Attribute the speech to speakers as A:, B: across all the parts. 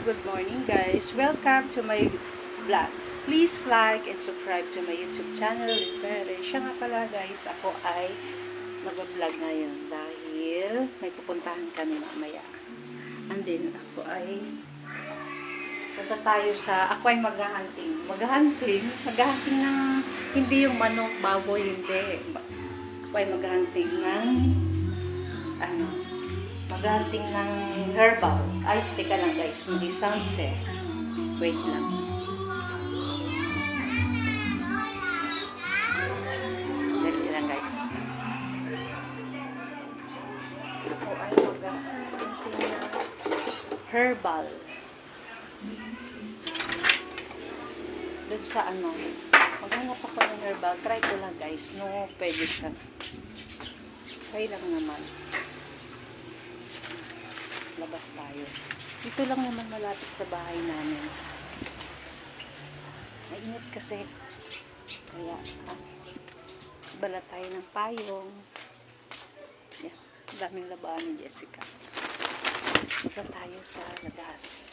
A: good morning guys. Welcome to my vlogs. Please like and subscribe to my YouTube channel, Rivere. Siya nga pala guys, ako ay mag-vlog ngayon dahil may pupuntahan kami mamaya. And then ako ay punta tayo sa, ako ay maghahunting. Maghahunting ng, hindi yung manok, baboy, hindi. Ako ay maghahunting ng, maghahunting ng herbal. Ay, teka lang guys, may sounds eh. Wait lang. Dali lang guys. Ako ay maghahunting ng herbal. Doon sa maghanap ako ng herbal. Try ko lang guys. No, pwede siya. Try lang naman. Labas tayo. Dito lang naman malapit sa bahay namin. Mainit kasi. Kaya, balat tayo ng payong. Yan. Daming labaan ni Jessica. Punta tayo sa labas.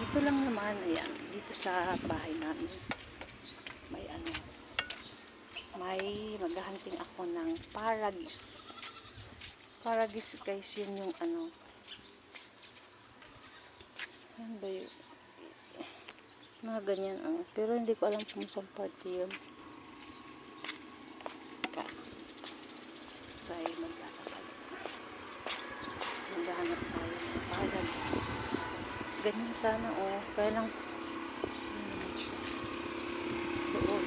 A: Dito lang naman, ayan, dito sa bahay namin. May maghahunting ako ng paragis. Paragis guys, yun yung ano ba yun? Mga ganyan, pero hindi ko alam kung saan parte yun. Tayo maghahanap tayo ng paragis. Ganyan sana, kaya lang doon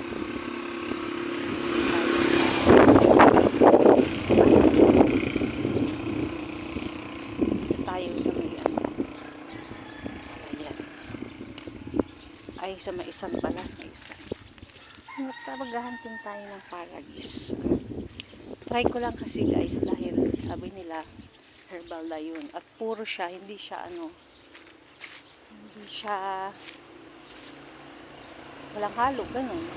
A: tayo sa may ayan ay sa may isang pala, may isang maghahantin tayo ng paragis. Try ko lang kasi guys dahil sabi nila herbal na yun at puro siya, hindi siya walang halo, ganun.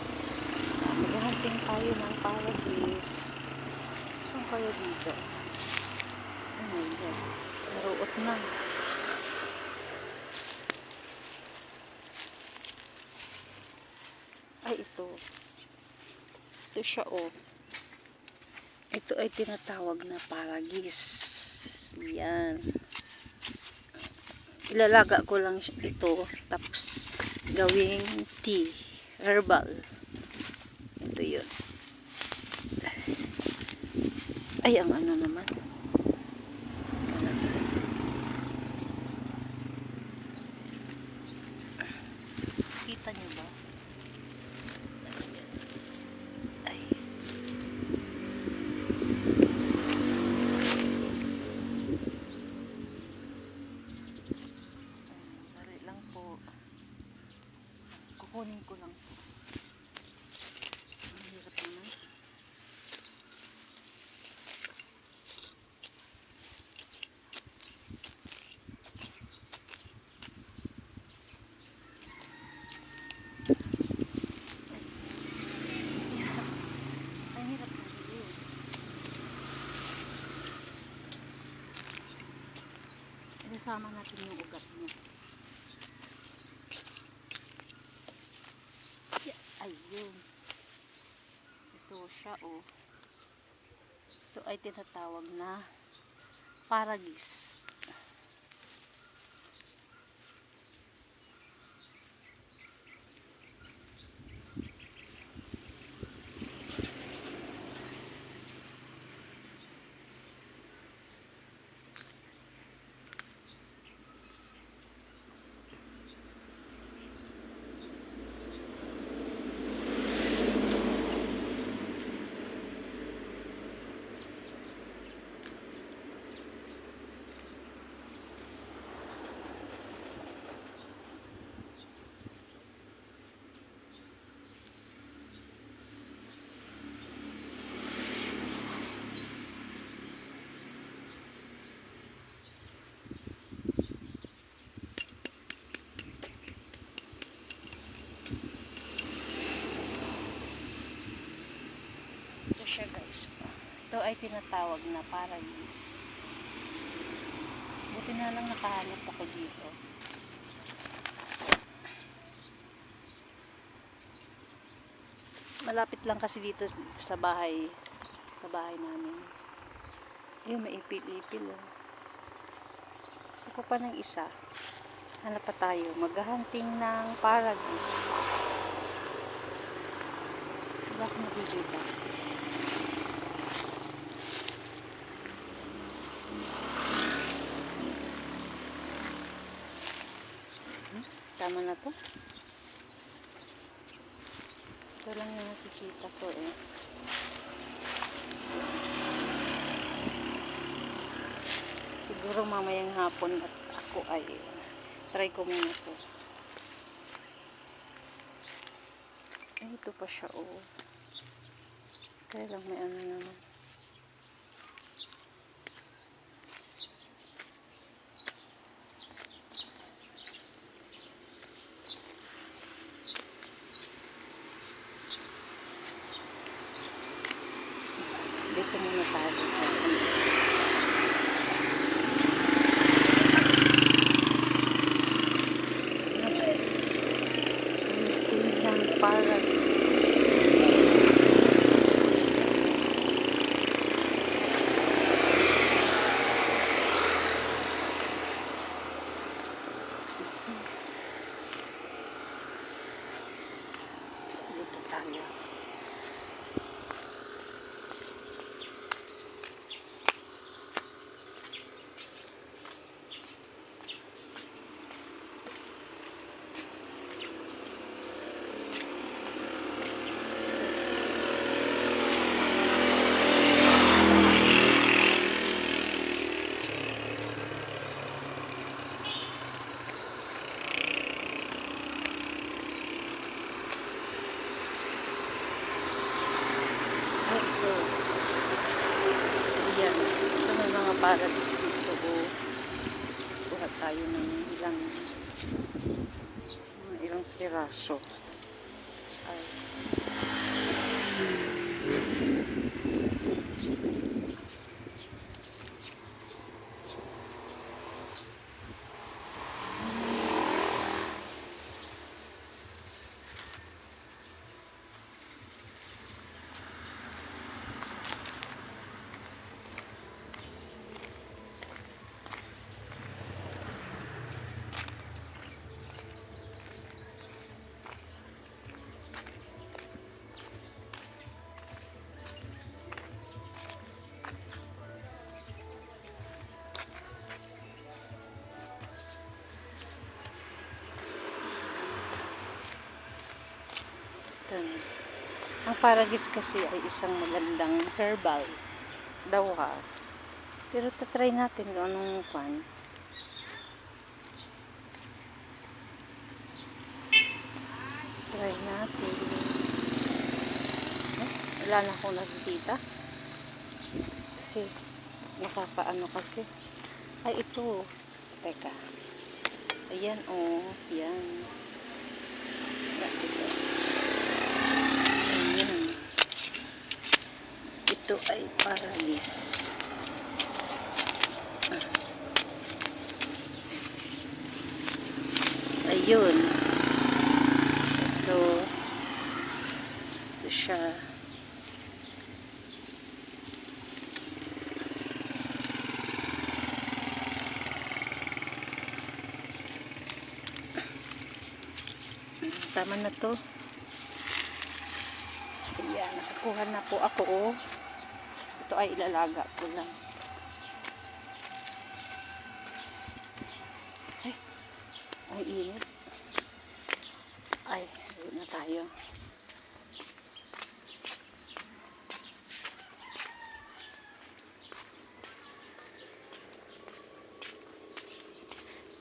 A: Maghahunting tayo ng paragis. Saan kayo dito? Oh my God, naruot na. Ay, ito siya, ito ay tinatawag na paragis. Yan, ilalaga ko lang ito tapos gawing tea herbal. Ito yun. Ay, ang naman, kita nyo ba? Ay, dali lang po, kukunin ko lang po. Ang hirap naman. Ang hirap na rin. Isasama natin yung ugat niya. Ayun. Ito siya, Ito ay tinatawag na paragis. Ito ay tinatawag na paradise. Buti na lang nakahanap ako dito. Malapit lang kasi dito sa bahay namin. Ayun, may ipil-ipil. Oh. Gusto ko pa ng isa. Hanap pa tayo. Maghahunting ng paradise. Wala akong nakikita. Tama na to. Ito lang yung nakikita ko eh. Siguro mamayang hapon at ako ay try ko muna to. Ay, ito pa siya oh. Kaya lang may ano naman. Dito muna tayo. Tingnan paradise. Dito tayo. Ito. Ayan. Ito may mga paradise dito. Kuha tayo ng ilang piraso. Ay. Ito. Ang paradise kasi ay isang magandang herbal daw ha. Pero tatry natin kung anong kwan. Try natin. Wala na akong nakikita. Kasi nakakaano kasi. Ay ito. Teka. Ayan oh. Yan. Ayan. Ito ay paradise. Ayun. Ito siya. Tama na to. Ayan, nakakuha na po ako oh. Ito ay ilalaga ko lang. Ay, init. Ay, ayun na tayo.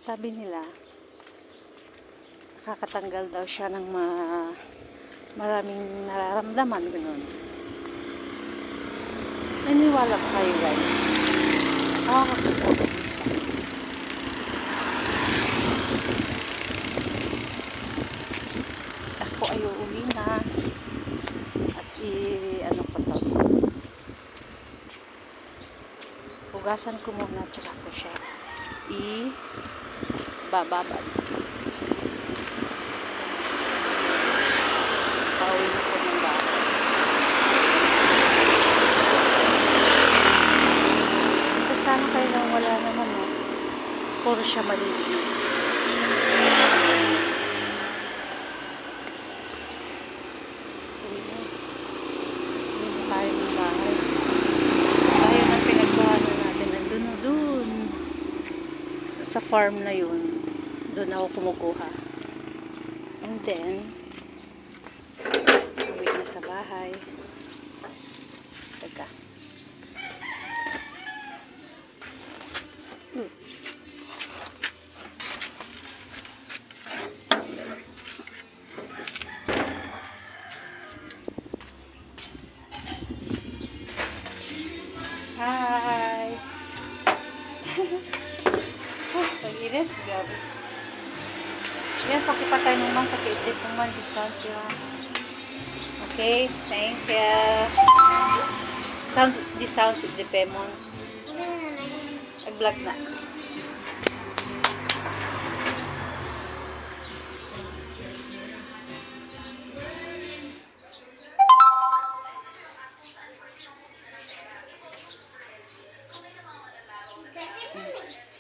A: Sabi nila, nakakatanggal daw siya ng maraming nararamdaman, gano'n. Naniwala ko kayo guys. Kasi po, ako ay uuwi na at ano ko to, Hugasan ko muna, tsaka ko siya i-bababad. Pauwi na po ng bahay. Ito sana kayo lang wala naman, no? Puro siya maliliit. Uwi na tayo ng bahay. Tayo ng pinagkuhanan natin. Nandun sa farm na yun. Doon ako kumukuha. And then, uwi na sa bahay. Teka. Hi! Pag-init, gabi. Yan, pakipatay naman, pakiidip naman, distansya. Okay, thank you. This sounds of the Pemon. Nag-vlog na.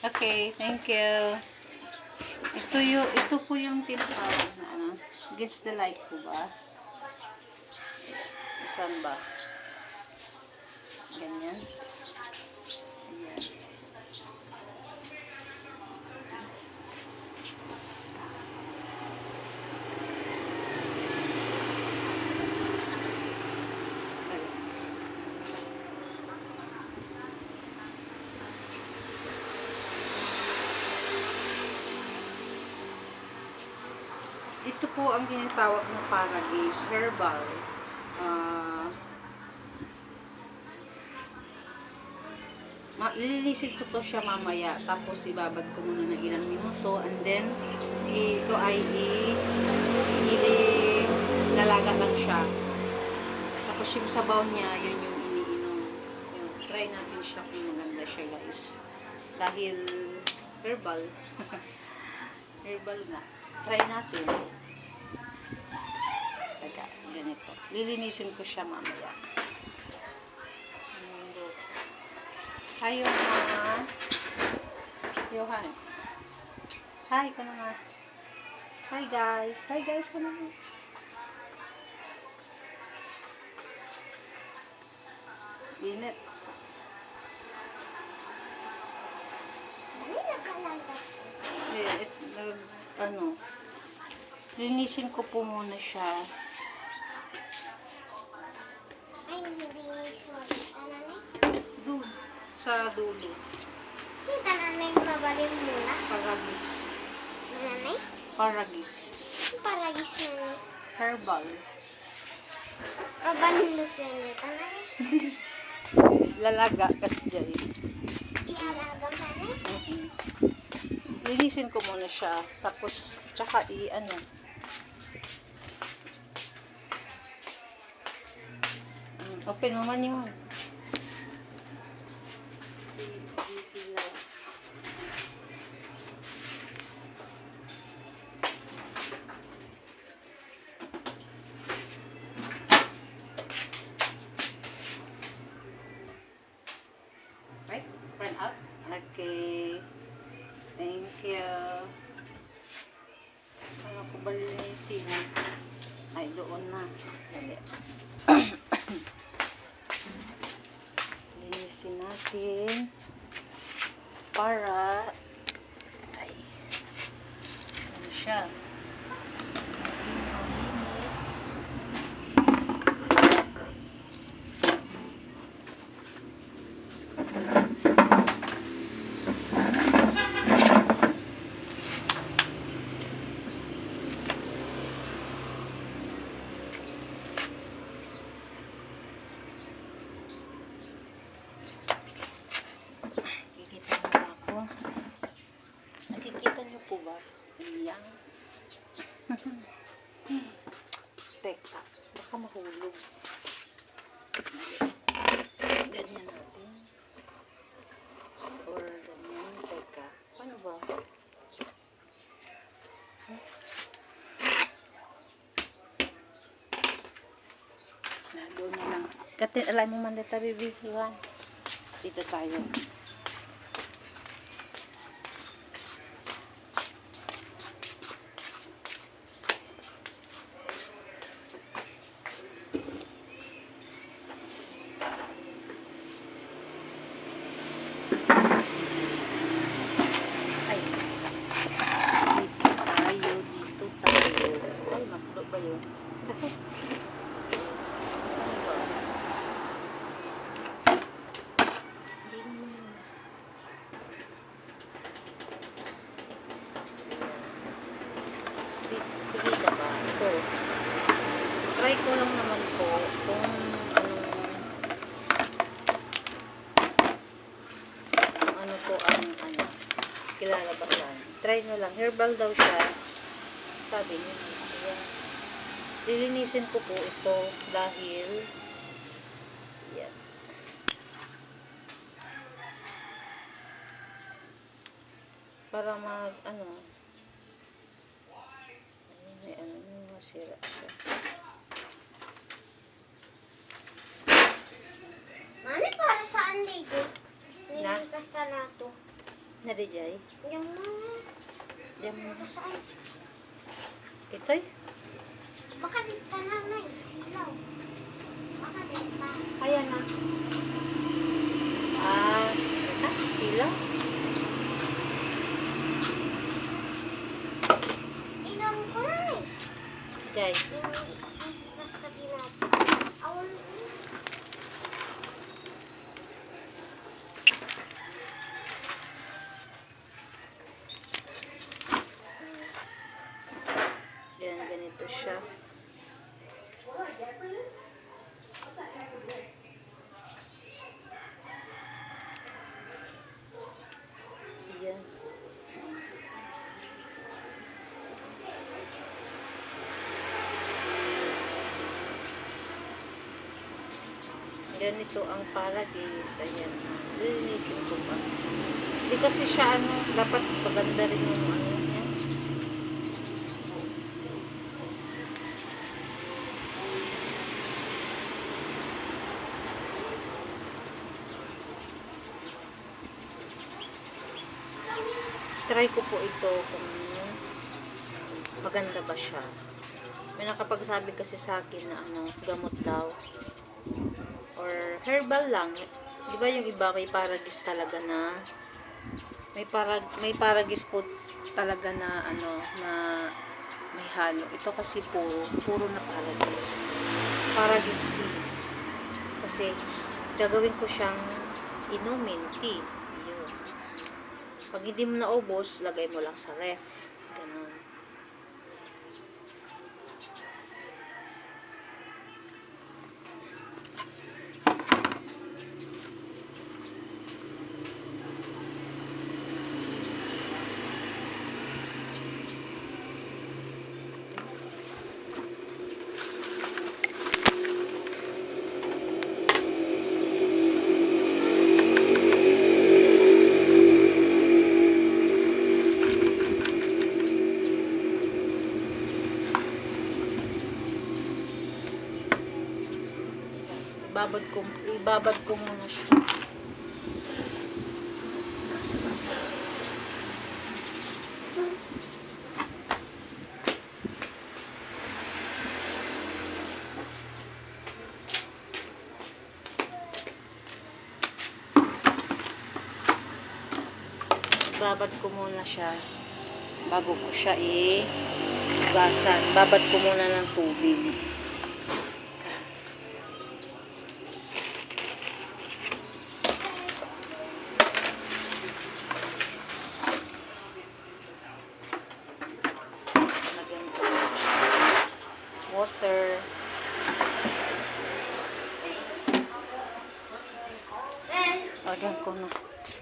A: Okay, thank you. Ito po yung tinatawag na ano, against the light po ba? Saan ba? Ganyan. Ayan. Ito po ang tinatawag na Paradise Herbal. Lilinisin ko to siya mamaya. Tapos ibabad ko muna ng ilang minuto. And then, ito ay lalaga lang siya. Tapos yung sabaw niya, yun yung iniinom. Yun, try natin siya kung maganda siya, guys. Dahil herbal. Herbal na. Try natin. Teka, ganito. Lilinisin ko siya mamaya. Hi, Johan. Johan. Hi, ka naman. Hi, guys. Hi, guys, ka naman. Init. Ano, linisin ko po muna siya.
B: Ay, nilinis mo. Tananay?
A: Doon, sa dulo.
B: Hindi, tananay mabalin muna.
A: Paragis.
B: Tananay?
A: Paragis.
B: Paragis na ni.
A: Herbal.
B: Mabalin yun ni. Tananay?
A: Lalaga kasi dyan.
B: Ihalaga tanay?
A: Linisin ko muna siya. Tapos, tsaka ano. Open naman yun. Right? Turn out. Okay. Thank you. Ano ko ba linisin? Ay, doon na. Dali. Linisin natin para ano siya? Linis. Nakikita niyo po ba? Ayan. Teka, baka mahulog. Ganyan natin. ba? Doon na lang. Katin, alam mo man dito, baby. Iwan. Dito tayo. Ay. Dito tayo. Ay, mapulo ba yun? Dito ba? Ito. Try ko lang naman po kung ano po ang kilalabasan. Try nyo lang. Herbal daw siya. Sabi niya. Ayan. Lilinisin ko po ito dahil yan. Para masira siya.
B: Mami, para saan ligo?
A: Na?
B: Nilikas ka na ito.
A: Narijay?
B: Yung mga...
A: Diyan mo.
B: Para saan?
A: Ito'y?
B: Baka dito ka na, Nay. Silaw. Baka dito ka.
A: Ayan na. Sila?
B: Inom ko na, Nay.
A: Jay.
B: Nilikas ka din natin. Awal mo.
A: Yan, ganito siya. Yan. Ganito ang Paragis. Ayan. Lilinisin ko pa. Hindi kasi siya dapat paganda rin yung niya. Try ko po ito kung maganda ba siya. May nakapagsabi kasi sa akin na gamot daw. Or herbal lang. Di ba yung iba may Paragis talaga na may Paragis po talaga na na may halo. Ito kasi puro na Paragis. Paragis tea. Kasi gagawin ko siyang inumin tea. Yun. Pag hindi mo naubos, lagay mo lang sa ref. Ganun. Ibabad ko muna siya. Ibabad ko muna siya bago ko siya hugasan. Babad ko muna ng tubig. Water.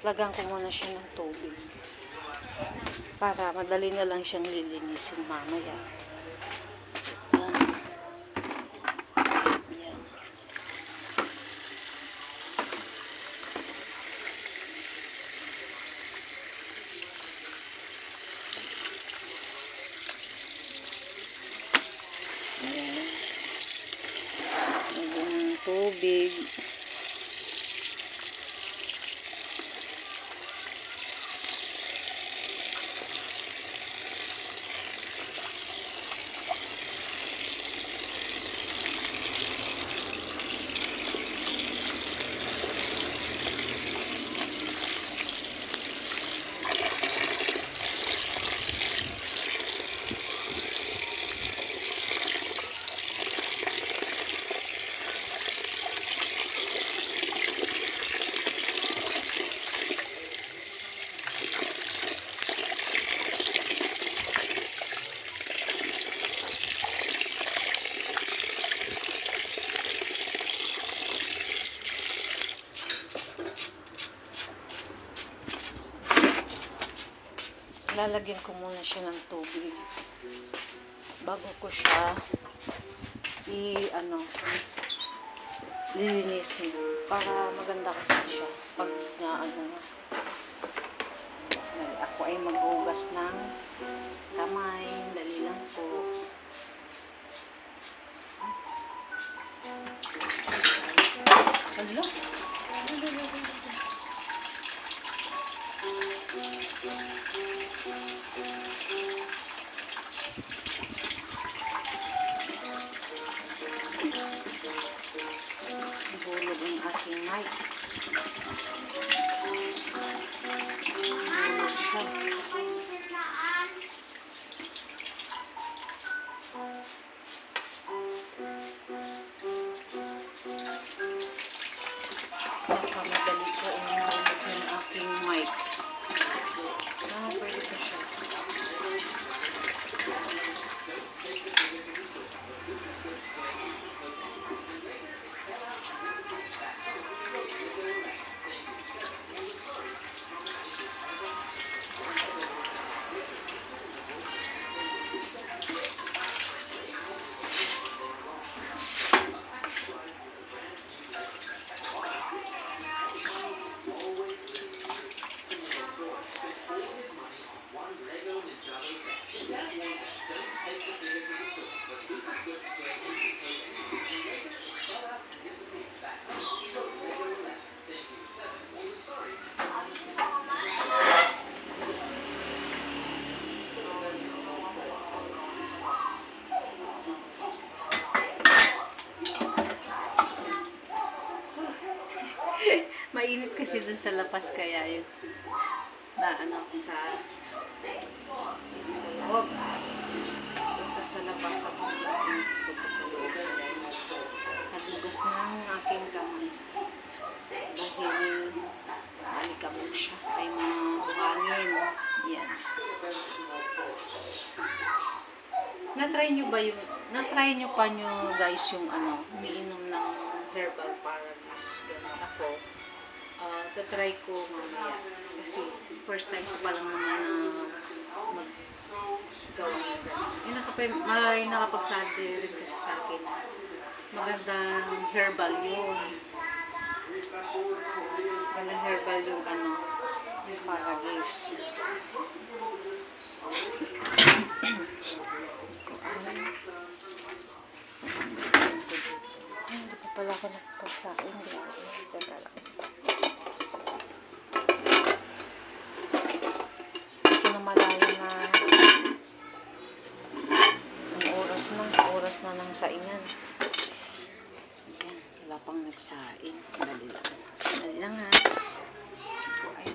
A: Lagyan ko muna siya ng tubig. Para madali na lang siyang lilinisin mamaya. Yan. tubig. Lalagyan ko muna siya ng tubig bago ko siya lilinisin para maganda kasi siya pag ako ay maghugas ng kamay. Dali lang po. Hello? Bulog ang aking mic. Bulog siya. Nakamadali ko ang bulog ng aking mic. Pwede ko siya. Mainit kasi dun sa lapas kaya yun na sa dito sa loob. Punta sa labas tapos punta sa loob. Nagugas na ang aking kamay dahil alikabok siya. Ay mga buhangin. Yan. Na-try nyo pa guys yung umiinom ng herbal paradise. Ganun ako. Tatry ko mamaya. Kasi first time ko pa lang naman na maggawa ng ganun. May nakapagsabi rin kasi sa akin na magandang herbal yun. Magandang herbal yung yung paradise. Hindi pa pala ako nakapagsain. Teka lang. Malayo na ang oras na ng saingan. Ayan, wala pang nagsain. Dali lang ha. Ito ay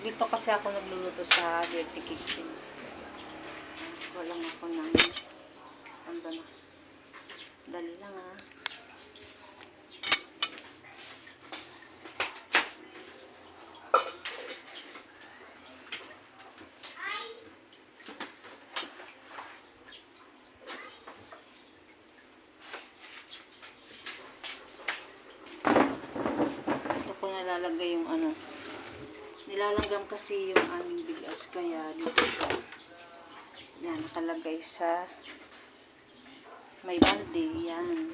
A: dito kasi ako nagluluto sa Dirty Kitchen. Walang ako ng dali lang ha. Nilalagay yung nilalanggam kasi yung aming bigas kaya dito siya yan nakalagay sa may balde yan.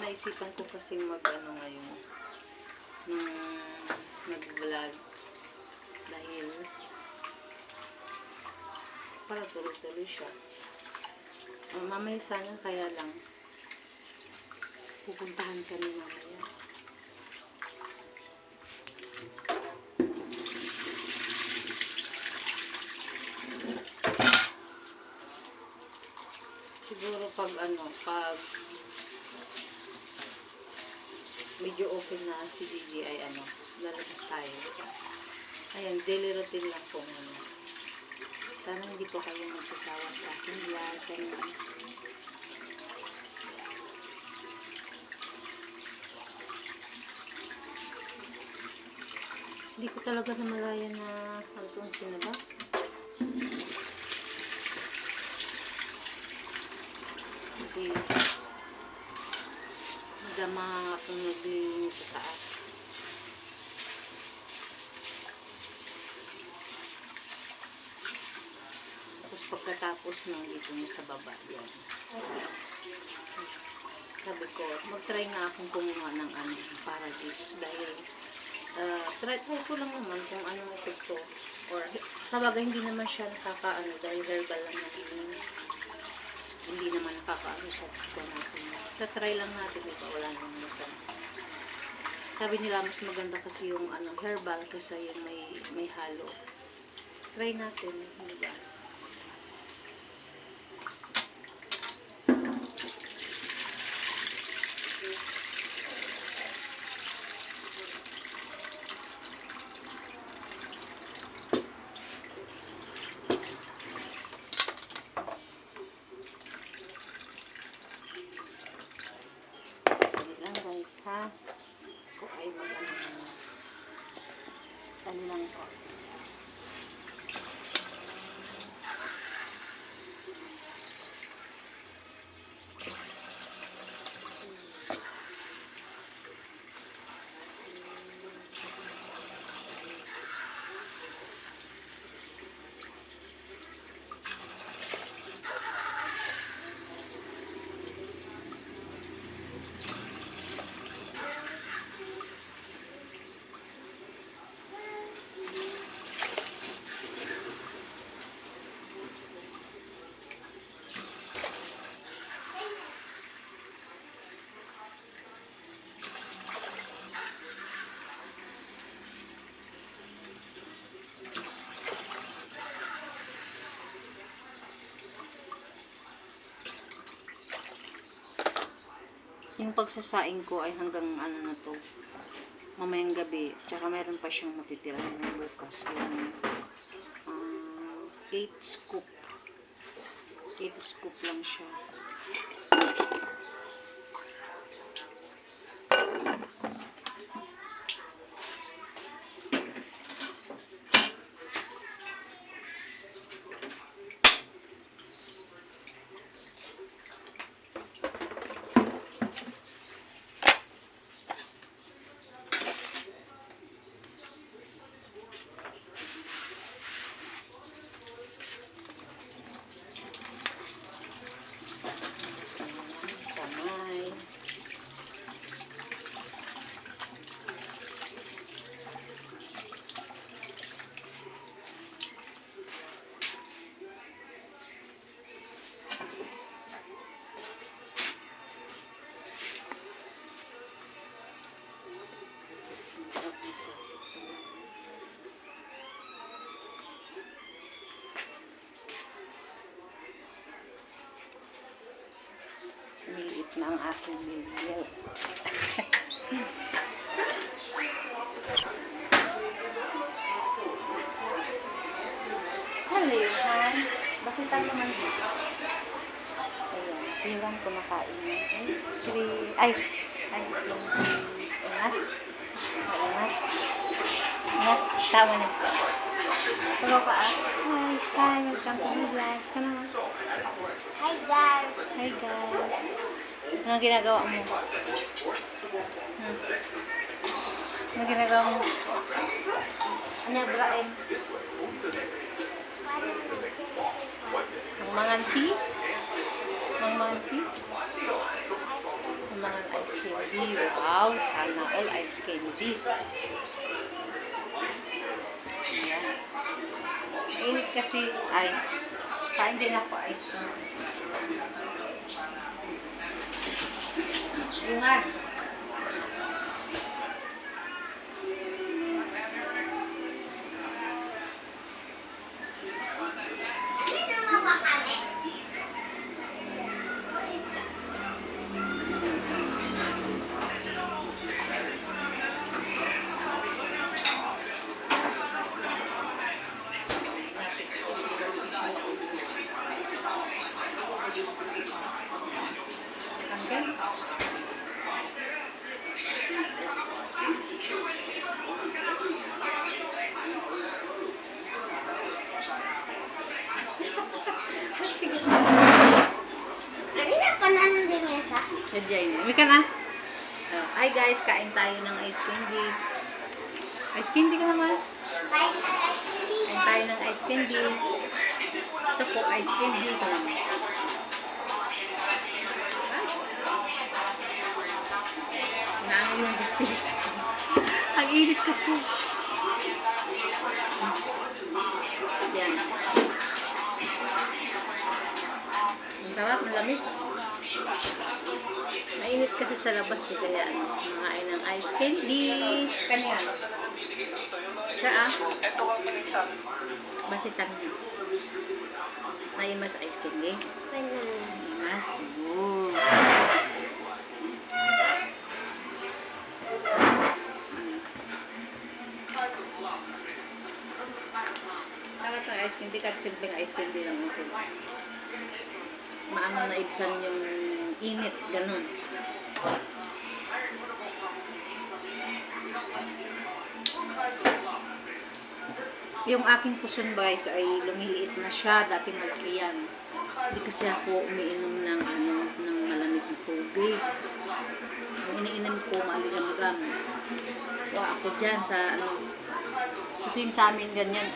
A: naisipan ko kasi mag-ano ngayon, nag-vlog. Dahil, para tuloy-tuloy siya. Mamaya sana, kaya lang, pupuntahan kami mamaya. Siguro pag medyo open na si Gigi ay lalabas tayo. Ayan, daily routine lang po ngayon. Sana hindi po kayo magsasawa sa aking vlog. Ganyan. Hindi ko talaga namalaya na halos 11 na ba? Kasi madama akong naglinis sa taas. Tapos pagkatapos nung dito na sa baba yan. Sabi ko, mag-try na akong kumuha ng Paradise dahil try ko lang naman kung ano ito. Or sa bagay hindi naman siya dahil herbal lang natin. Hindi naman nakakaano sa ko natin. Tatry lang natin ito, wala naman masama. Sabi nila mas maganda kasi yung herbal kaysa yung may halo. Try natin, hindi ba? Ha? Ko ay ano lang po. Yung pagsasaing ko ay hanggang na to, mamayang gabi. Tsaka meron pa siyang matitira ng bukas. Yung 8 scoop. 8 scoop lang siya. Umilit na ang aking video. Hello, Han. Basitan naman dito. Ayan, silang kumakain ng ice cream. Ay, ice cream. Unas. Unas. Unas. Tama na. Pagaw ka Hi, hi. Welcome to my vlog. Come on.
B: Hi guys.
A: Hi guys. Anong ginagawa mo? Anong ginagawa mo? Ano brain? Ang manganti? Mang Monkey. Ang mga ice candy. Wow, sana all ice candy. Ayan. Mainit kasi. Ay, kain din ako ice cream. Ingat.
B: Dito mo ba kami?
A: Okay.
B: Kanina pa na ng mesa.
A: Medyo May ka na? Hi guys, kain tayo ng ice candy. Ice candy ka naman?
B: Kain
A: Kain tayo ng ice candy. Ito po, ice candy. Ito lang. Naano yung gustis. Ang init kasi. Yan. Ang sarap, malamig. Mainit kasi sa labas eh, kaya kumain ng ice candy. Kanyan. Kaya basitan niya. Naimas ice candy. Naimas. Woo. Sarap ng ice candy, kahit simpleng ice candy lang okay. Maano na ibsan yung init, ganun. Yung aking puson guys ay lumiliit na siya, dati malaki yan. Hindi kasi ako umiinom ng ng malamig na tubig. Ang iniinom ko maaligam-gam. Kuha ako dyan sa kasi yung sa amin ganyan,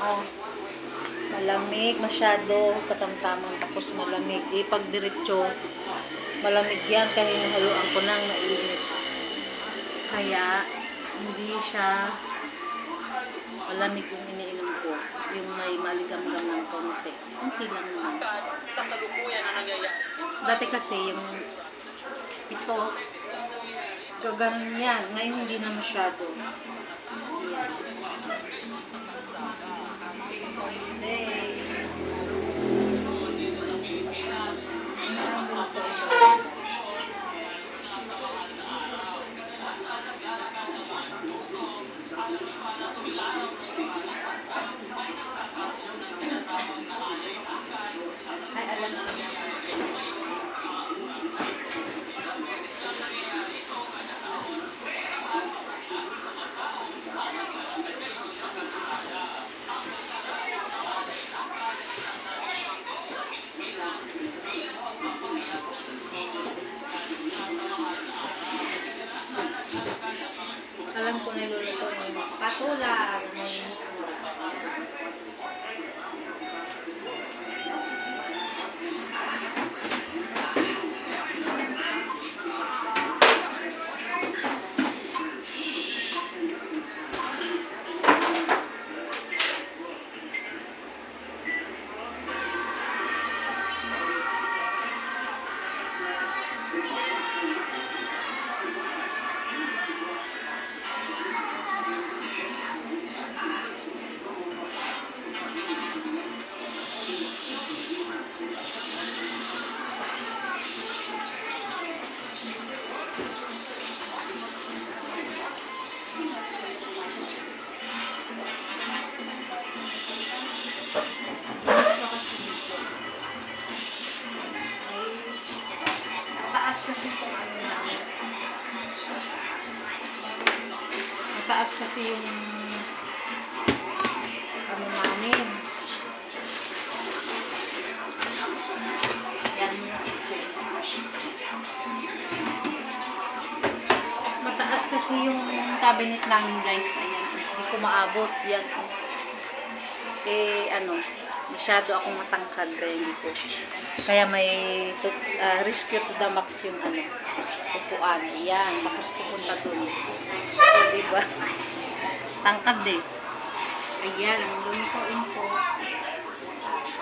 A: malamig masyado, katamtamang tapos malamig. Pag diretso, malamig yan kasi nahaluan ko ng mainit. Kaya, hindi siya malamig yung iniinom ko. Yung may maligam-gam ng konti. Konti lang naman. Dati kasi yung ito, gaganon yan. Ngayon hindi na masyado. Yan. Ay, alam mo. Alam ko na luluto mo. Patulang. Mataas kasi yung namin. Yan. Mataas kasi yung cabinet namin guys. Ayan. Hindi ko maabot. Yan. Masyado akong matangkad kaya hindi ko. Kaya may rescue to the max yung ano, upuan. Yan, tapos pupunta dun. So, diba? Tangkad eh. Ayan, ang lulutuin ko.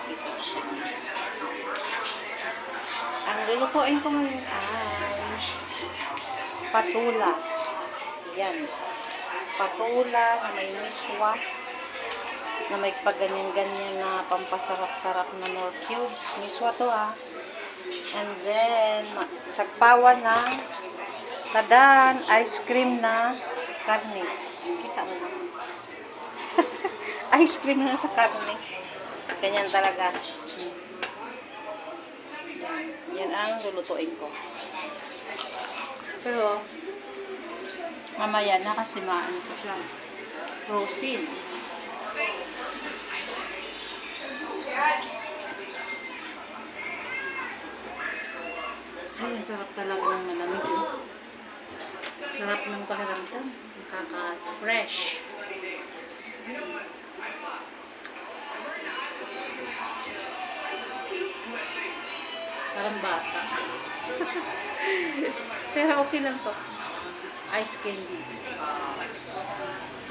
A: Ito siya. Ang lulutuin ko ngayon ay patula. Ayan. Patula na may miswa, na may pagganyan-ganyan na pampasarap-sarap na nor cubes. Miswa to ah. And then, sagpawan ng tadan, ice cream na karne. Kita mo na. Ice cream na sa karne. Ganyan talaga. Yan ang lulutuin ko. Pero, mamaya na kasi maano ko siya. Rosin. Ay, sarap talaga ng malamig eh. Sarap ng pakiramdam. Nakaka-fresh. Parang bata. Pero okay lang to. Ice candy.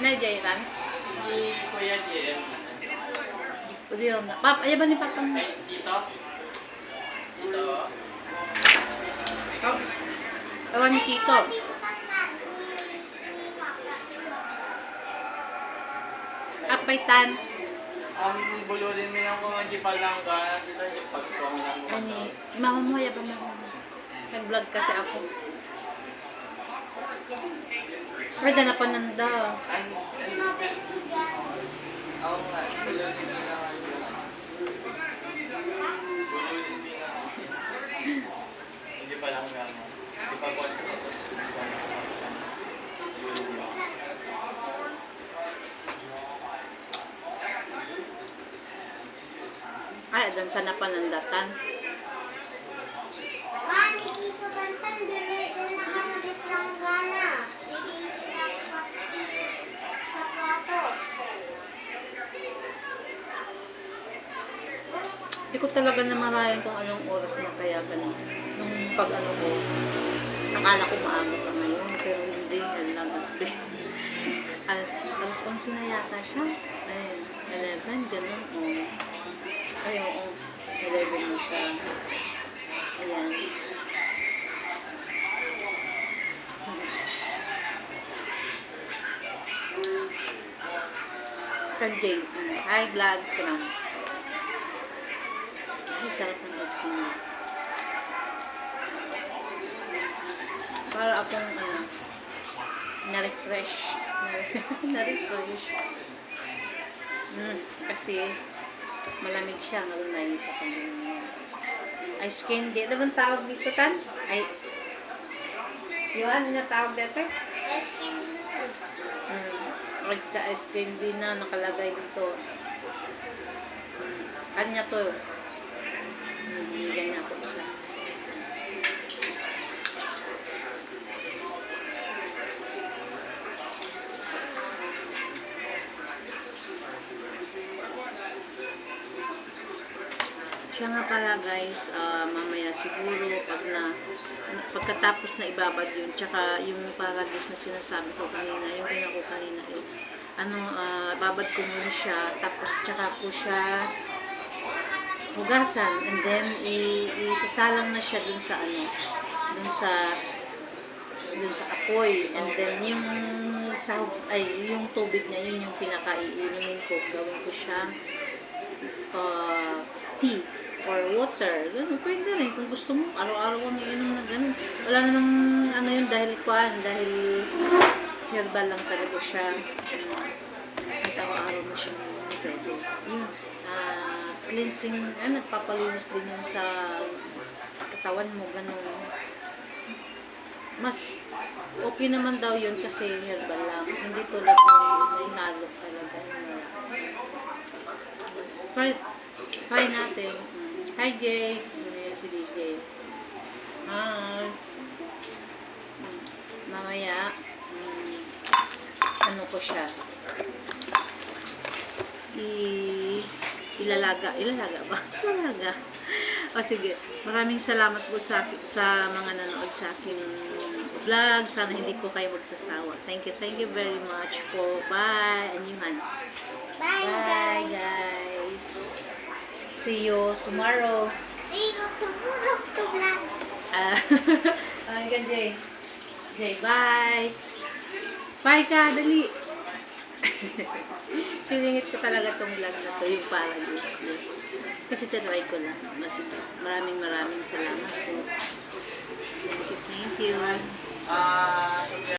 A: Najairan?
C: Ni Kuya JM.
A: Pwede rin na. Pap, ayaw ba ni Papa mo?
C: Ay, dito? Dito?
A: Pap, ewan ni Tito. Apaitan.
C: Ang bululin mo lang kung hindi pa lang ka, dito yung pag-kami lang mo.
A: Ani, mama mo, ayaw ba mo? Nag-vlog kasi ako. Pwede na pananda.
C: Oo nga, bululin mo lang ang bululin mo lang. Hindi pa lang ka. Hindi pa po.
A: Ay, doon sa napanandatan.
B: Mami, dito kantan, dito na ano dito lang gana. Dito sa platos.
A: Hindi ko talaga namarayan kung anong oras na kaya ganun. Nung pag ano ko, akala ko maaga pa ngayon, pero hindi, nalagad alas 11 na yata siya. Ay, 11, ganun. Ay, oo. 11 na siya. Ayan. Kag Jade. Hi, vlogs ka lang. Ay, sarap ng ice cream. Para akong, na-refresh. Na-refresh. Kasi, malamig siya. Malamig sa kanya. Ice candy. Ano bang tawag dito, Tan? Ay, yung ano na tawag dito? Ice candy na nakalagay dito. Kanya to. Binigyan niya ako isa. Siya nga pala guys, mamaya siguro pagkatapos na ibabad yun, tsaka yung paragis na sinasabi ko kanina, yung gina ko kanina babad ko muna siya, tapos tsaka ko siya hugasan, and then isasalang na siya dun sa dun sa apoy, and then yung yung tubig niya, yun yung pinakaiinimin ko, gawin ko siya tea or water, ganun, pwede rin kung gusto mo, araw-araw kang iinom na ganun, wala namang yun, dahil herbal lang talaga siya, kahit araw-araw mo siya pwede, yun, cleansing, nagpapalinis din yun sa katawan mo, ganun, mas okay naman daw yun kasi herbal lang, hindi tulad ng halo talaga. Try natin. Hi Jay, si DJ. Mamaya, ano ko siya, ilalaga ba? Ilalaga. O sige, maraming salamat po sa mga nanood sa aking vlog. Sana hindi po kayo magsasawa. Thank you very much po. Bye! Anyuhan.
B: Bye,
A: Bye,
B: guys.
A: guys. See you tomorrow.
B: See you tomorrow to vlog.
A: Hanggang Jay. Jay, bye. Bye ka, dali. Siningit ko talaga tong vlog na to, yung Paradise. Kasi tinry ko lang. Maraming salamat po. Thank you.
C: Ah,